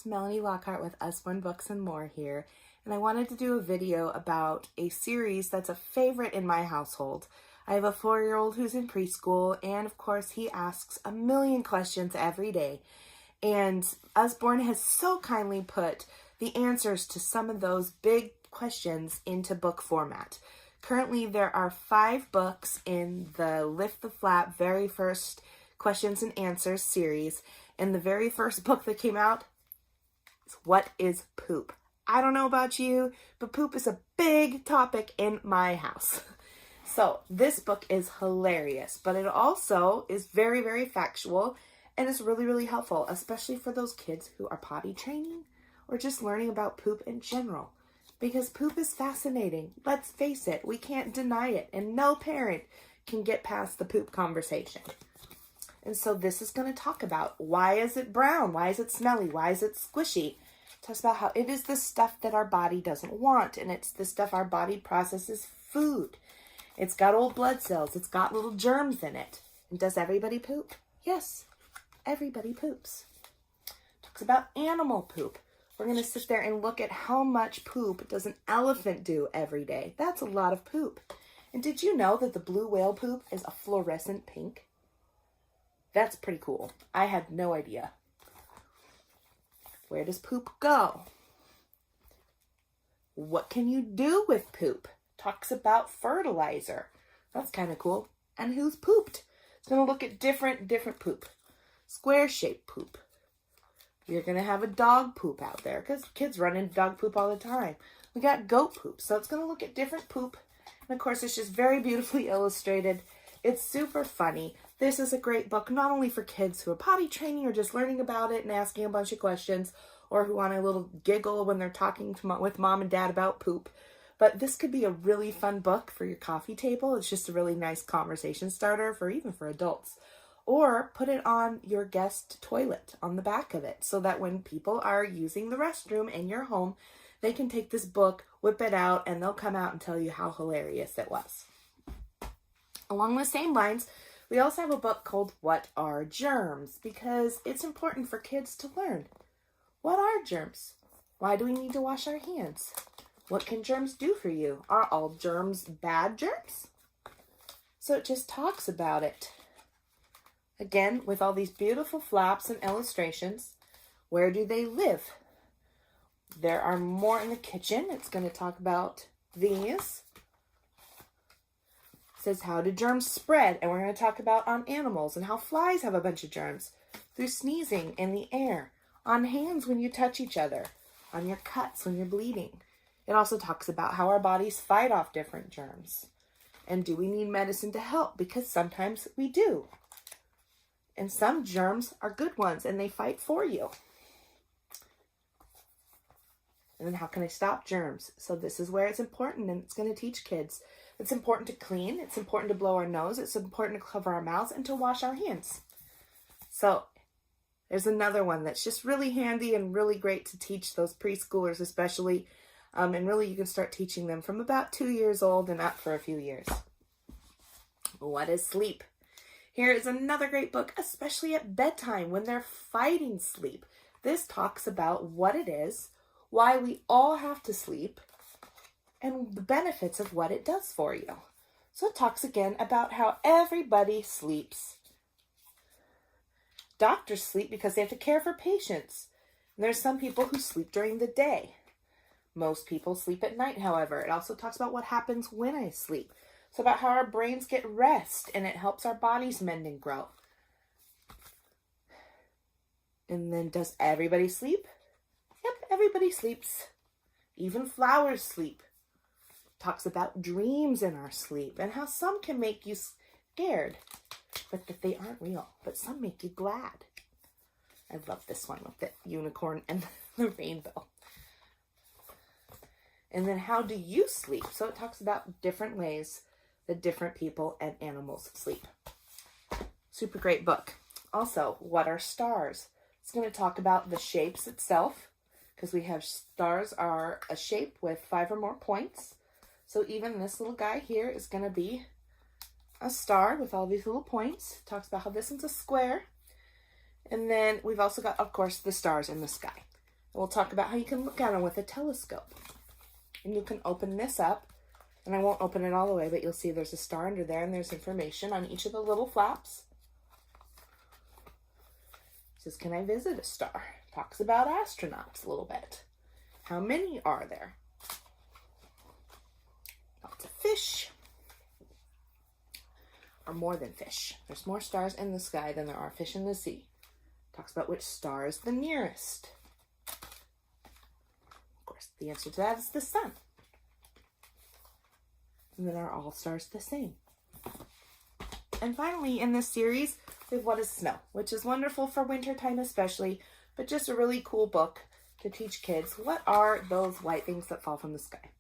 Melanie Lockhart with Usborne Books More here, and I wanted to do a video about a series that's a favorite in my household. I have a 4-year-old who's in preschool, and of course he asks a million questions every day, and Usborne has so kindly put the answers to some of those big questions into book format. Currently, there are 5 books in the Lift the Flap very first questions and answers series, and the very first book that came out is What is Poop? I don't know about you, but poop is a big topic in my house. So this book is hilarious, but it also is very, very factual, and it's really, really helpful, especially for those kids who are potty training or just learning about poop in general. Because poop is fascinating. Let's face it, we can't deny it, and no parent can get past the poop conversation. And so this is going to talk about why is it brown? Why is it smelly? Why is it squishy? It talks about how it is the stuff that our body doesn't want, and it's the stuff our body processes food. It's got old blood cells. It's got little germs in it. And does everybody poop? Yes, everybody poops. It talks about animal poop. We're going to sit there and look at how much poop does an elephant do every day. That's a lot of poop. And did you know that the blue whale poop is a fluorescent pink? That's pretty cool. I had no idea. Where does poop go? What can you do with poop? Talks about fertilizer. That's kind of cool. And who's pooped? It's going to look at different poop. Square-shaped poop. You're going to have a dog poop out there because kids run into dog poop all the time. We got goat poop. So it's going to look at different poop. And of course, it's just very beautifully illustrated. It's super funny. This is a great book, not only for kids who are potty training or just learning about it and asking a bunch of questions, or who want a little giggle when they're talking with mom and dad about poop, but this could be a really fun book for your coffee table. It's just a really nice conversation starter even for adults. Or put it on your guest toilet on the back of it so that when people are using the restroom in your home, they can take this book, whip it out, and they'll come out and tell you how hilarious it was. Along the same lines, we also have a book called What Are Germs? Because it's important for kids to learn. What are germs? Why do we need to wash our hands? What can germs do for you? Are all germs bad germs? So it just talks about it. Again, with all these beautiful flaps and illustrations, where do they live? There are more in the kitchen. It's going to talk about these. It says, how do germs spread? And we're going to talk about on animals and how flies have a bunch of germs through sneezing in the air, on hands when you touch each other, on your cuts when you're bleeding. It also talks about how our bodies fight off different germs. And do we need medicine to help? Because sometimes we do. And some germs are good ones, and they fight for you. And then how can I stop germs? So this is where it's important, and it's going to teach kids. It's important to clean. It's important to blow our nose. It's important to cover our mouths and to wash our hands. So there's another one that's just really handy and really great to teach those preschoolers especially. And really you can start teaching them from about 2 years old and up for a few years. What is sleep? Here is another great book, especially at bedtime when they're fighting sleep. This talks about what it is, why we all have to sleep, and the benefits of what it does for you. So it talks again about how everybody sleeps. Doctors sleep because they have to care for patients. And there's some people who sleep during the day. Most people sleep at night, however. It also talks about what happens when I sleep. So about how our brains get rest and it helps our bodies mend and grow. And then does everybody sleep? Yep, everybody sleeps. Even flowers sleep. Talks about dreams in our sleep and how some can make you scared, but that they aren't real. But some make you glad. I love this one with the unicorn and the rainbow. And then how do you sleep? So it talks about different ways that different people and animals sleep. Super great book. Also, what are stars? It's going to talk about the shapes itself, because we have stars are a shape with 5 or more points. So even this little guy here is going to be a star with all these little points. It talks about how this one's a square. And then we've also got, of course, the stars in the sky. We'll talk about how you can look at them with a telescope. And you can open this up, and I won't open it all the way, but you'll see there's a star under there, and there's information on each of the little flaps. It says, can I visit a star? Talks about astronauts a little bit. How many are there? Lots of fish. Or more than fish. There's more stars in the sky than there are fish in the sea. Talks about which star is the nearest. Of course, the answer to that is the sun. And then are all stars the same? And finally, in this series, we have What is Snow, which is wonderful for wintertime especially, but just a really cool book to teach kids what are those white things that fall from the sky.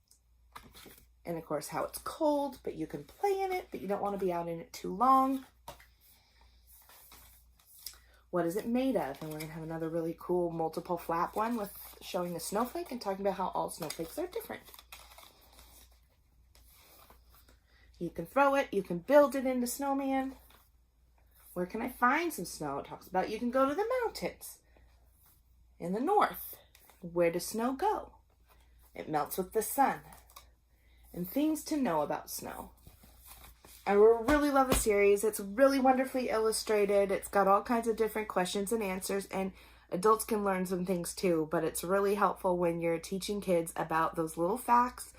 And of course, how it's cold, but you can play in it, but you don't want to be out in it too long. What is it made of? And we're going to have another really cool multiple flap one with showing a snowflake and talking about how all snowflakes are different. You can throw it, you can build it into snowman. Where can I find some snow? It talks about you can go to the mountains in the north. Where does snow go? It melts with the sun. And things to know about snow. I really love the series. It's really wonderfully illustrated. It's got all kinds of different questions and answers, and adults can learn some things too, but it's really helpful when you're teaching kids about those little facts,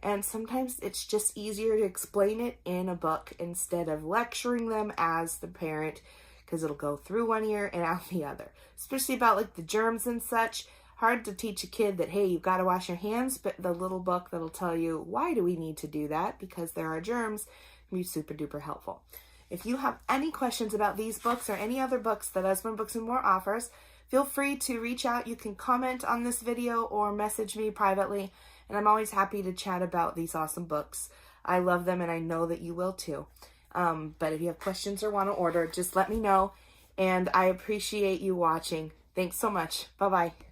and sometimes it's just easier to explain it in a book instead of lecturing them as the parent, because it'll go through one ear and out the other, especially about like the germs and such. Hard to teach a kid that, hey, you've got to wash your hands, but the little book that'll tell you why do we need to do that, because there are germs, can be super duper helpful. If you have any questions about these books or any other books that Usborne Books More offers, feel free to reach out. You can comment on this video or message me privately, and I'm always happy to chat about these awesome books. I love them, and I know that you will too. But if you have questions or want to order, just let me know, and I appreciate you watching. Thanks so much. Bye-bye.